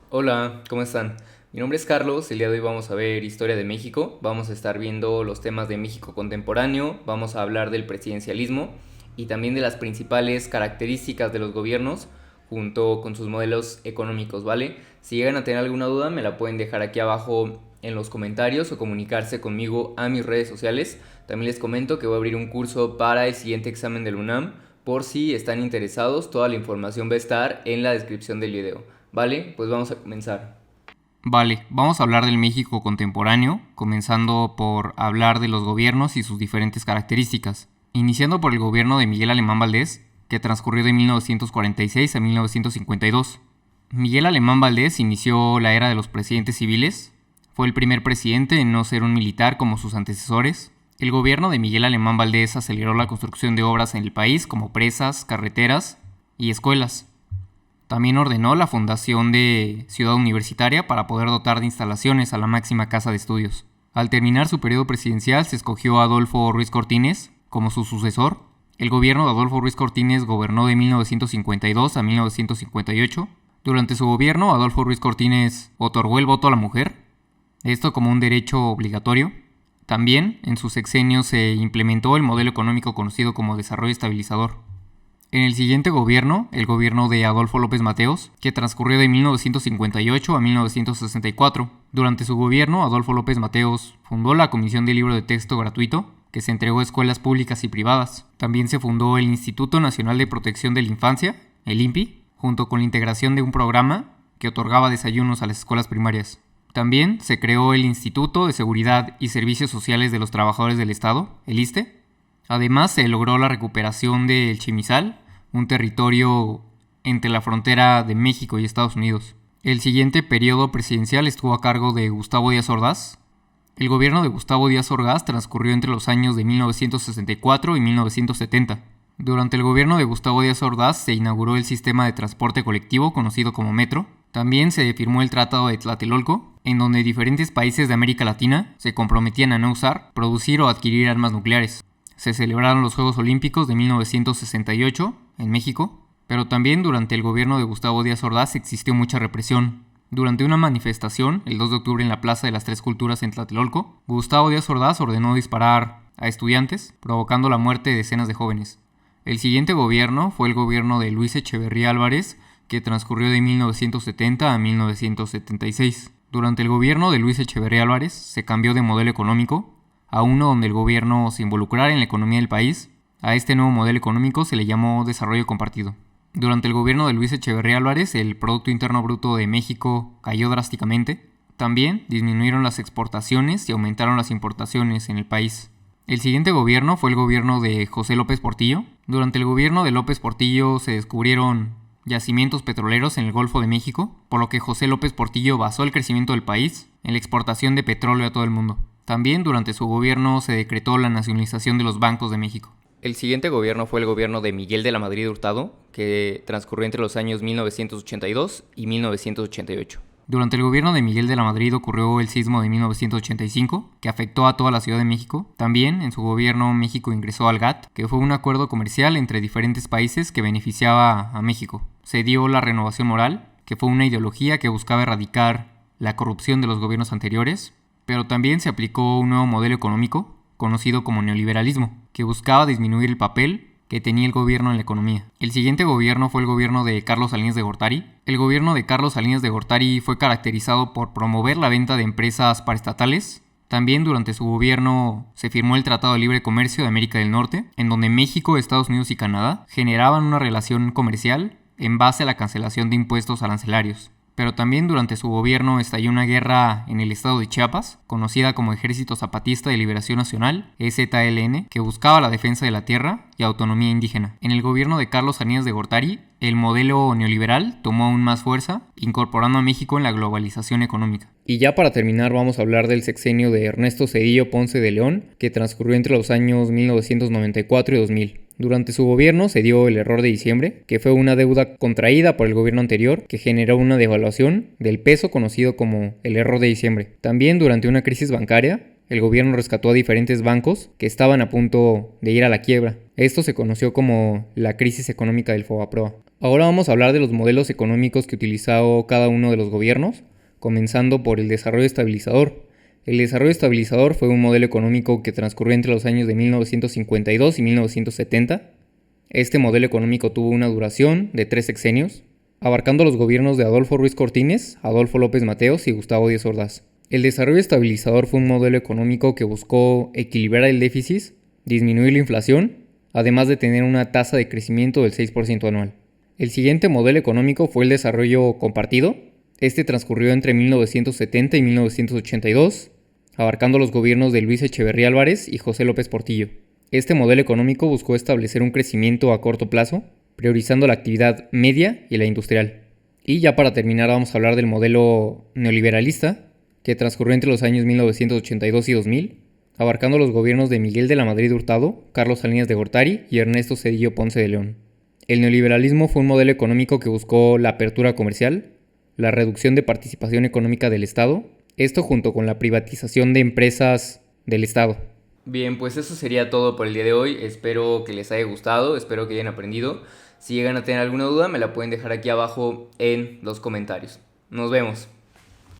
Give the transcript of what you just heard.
Hola, ¿cómo están? Mi nombre es Carlos, el día de hoy vamos a ver historia de México, vamos a estar viendo los temas de México contemporáneo, vamos a hablar del presidencialismo y también de las principales características de los gobiernos junto con sus modelos económicos, ¿vale? Si llegan a tener alguna duda me la pueden dejar aquí abajo en los comentarios o comunicarse conmigo a mis redes sociales. También les comento que voy a abrir un curso para el siguiente examen del UNAM. Por si están interesados, toda la información va a estar en la descripción del video. Vale, pues vamos a comenzar. Vale, vamos a hablar del México contemporáneo, comenzando por hablar de los gobiernos y sus diferentes características. Iniciando por el gobierno de Miguel Alemán Valdés, que transcurrió de 1946 a 1952. Miguel Alemán Valdés inició la era de los presidentes civiles. Fue el primer presidente en no ser un militar como sus antecesores. El gobierno de Miguel Alemán Valdés aceleró la construcción de obras en el país como presas, carreteras y escuelas. También ordenó la fundación de Ciudad Universitaria para poder dotar de instalaciones a la máxima casa de estudios. Al terminar su periodo presidencial se escogió a Adolfo Ruiz Cortines como su sucesor. El gobierno de Adolfo Ruiz Cortines gobernó de 1952 a 1958. Durante su gobierno, Adolfo Ruiz Cortines otorgó el voto a la mujer, esto como un derecho obligatorio. También, en su sexenio se implementó el modelo económico conocido como desarrollo estabilizador. En el siguiente gobierno, el gobierno de Adolfo López Mateos, que transcurrió de 1958 a 1964. Durante su gobierno, Adolfo López Mateos fundó la Comisión de Libro de Texto Gratuito, que se entregó a escuelas públicas y privadas. También se fundó el Instituto Nacional de Protección de la Infancia, el INPI, junto con la integración de un programa que otorgaba desayunos a las escuelas primarias. También se creó el Instituto de Seguridad y Servicios Sociales de los Trabajadores del Estado, el ISSSTE. Además, se logró la recuperación del Chimisal, un territorio entre la frontera de México y Estados Unidos. El siguiente periodo presidencial estuvo a cargo de Gustavo Díaz Ordaz. El gobierno de Gustavo Díaz Ordaz transcurrió entre los años de 1964 y 1970. Durante el gobierno de Gustavo Díaz Ordaz se inauguró el sistema de transporte colectivo conocido como Metro. También se firmó el Tratado de Tlatelolco, en donde diferentes países de América Latina se comprometían a no usar, producir o adquirir armas nucleares. Se celebraron los Juegos Olímpicos de 1968 en México, pero también durante el gobierno de Gustavo Díaz Ordaz existió mucha represión. Durante una manifestación, el 2 de octubre en la Plaza de las Tres Culturas en Tlatelolco, Gustavo Díaz Ordaz ordenó disparar a estudiantes, provocando la muerte de decenas de jóvenes. El siguiente gobierno fue el gobierno de Luis Echeverría Álvarez, que transcurrió de 1970 a 1976. Durante el gobierno de Luis Echeverría Álvarez se cambió de modelo económico a uno donde el gobierno se involucrara en la economía del país. A este nuevo modelo económico se le llamó desarrollo compartido. Durante el gobierno de Luis Echeverría Álvarez, el Producto Interno Bruto de México cayó drásticamente. También disminuyeron las exportaciones y aumentaron las importaciones en el país. El siguiente gobierno fue el gobierno de José López Portillo. Durante el gobierno de López Portillo se descubrieron yacimientos petroleros en el Golfo de México, por lo que José López Portillo basó el crecimiento del país en la exportación de petróleo a todo el mundo. También durante su gobierno se decretó la nacionalización de los bancos de México. El siguiente gobierno fue el gobierno de Miguel de la Madrid Hurtado, que transcurrió entre los años 1982 y 1988. Durante el gobierno de Miguel de la Madrid ocurrió el sismo de 1985, que afectó a toda la Ciudad de México. También en su gobierno México ingresó al GATT, que fue un acuerdo comercial entre diferentes países que beneficiaba a México. Se dio la renovación moral, que fue una ideología que buscaba erradicar la corrupción de los gobiernos anteriores, pero también se aplicó un nuevo modelo económico, conocido como neoliberalismo, que buscaba disminuir el papel que tenía el gobierno en la economía. El siguiente gobierno fue el gobierno de Carlos Salinas de Gortari. El gobierno de Carlos Salinas de Gortari fue caracterizado por promover la venta de empresas paraestatales. También durante su gobierno se firmó el Tratado de Libre Comercio de América del Norte, en donde México, Estados Unidos y Canadá generaban una relación comercial en base a la cancelación de impuestos arancelarios. Pero también durante su gobierno estalló una guerra en el estado de Chiapas, conocida como Ejército Zapatista de Liberación Nacional, EZLN, que buscaba la defensa de la tierra y autonomía indígena. En el gobierno de Carlos Salinas de Gortari, el modelo neoliberal tomó aún más fuerza, incorporando a México en la globalización económica. Y ya para terminar vamos a hablar del sexenio de Ernesto Zedillo Ponce de León, que transcurrió entre los años 1994 y 2000. Durante su gobierno se dio el error de diciembre, que fue una deuda contraída por el gobierno anterior que generó una devaluación del peso conocido como el error de diciembre. También durante una crisis bancaria, el gobierno rescató a diferentes bancos que estaban a punto de ir a la quiebra. Esto se conoció como la crisis económica del Fobaproa. Ahora vamos a hablar de los modelos económicos que utilizó cada uno de los gobiernos, comenzando por el desarrollo estabilizador. El desarrollo estabilizador fue un modelo económico que transcurrió entre los años de 1952 y 1970. Este modelo económico tuvo una duración de 3 sexenios, abarcando los gobiernos de Adolfo Ruiz Cortines, Adolfo López Mateos y Gustavo Díaz Ordaz. El desarrollo estabilizador fue un modelo económico que buscó equilibrar el déficit, disminuir la inflación, además de tener una tasa de crecimiento del 6% anual. El siguiente modelo económico fue el desarrollo compartido. Este transcurrió entre 1970 y 1982, abarcando los gobiernos de Luis Echeverría Álvarez y José López Portillo. Este modelo económico buscó establecer un crecimiento a corto plazo, priorizando la actividad media y la industrial. Y ya para terminar vamos a hablar del modelo neoliberalista, que transcurrió entre los años 1982 y 2000, abarcando los gobiernos de Miguel de la Madrid Hurtado, Carlos Salinas de Gortari y Ernesto Zedillo Ponce de León. El neoliberalismo fue un modelo económico que buscó la apertura comercial, la reducción de participación económica del Estado, esto junto con la privatización de empresas del Estado. Bien, pues eso sería todo por el día de hoy. Espero que les haya gustado, espero que hayan aprendido. Si llegan a tener alguna duda, me la pueden dejar aquí abajo en los comentarios. Nos vemos.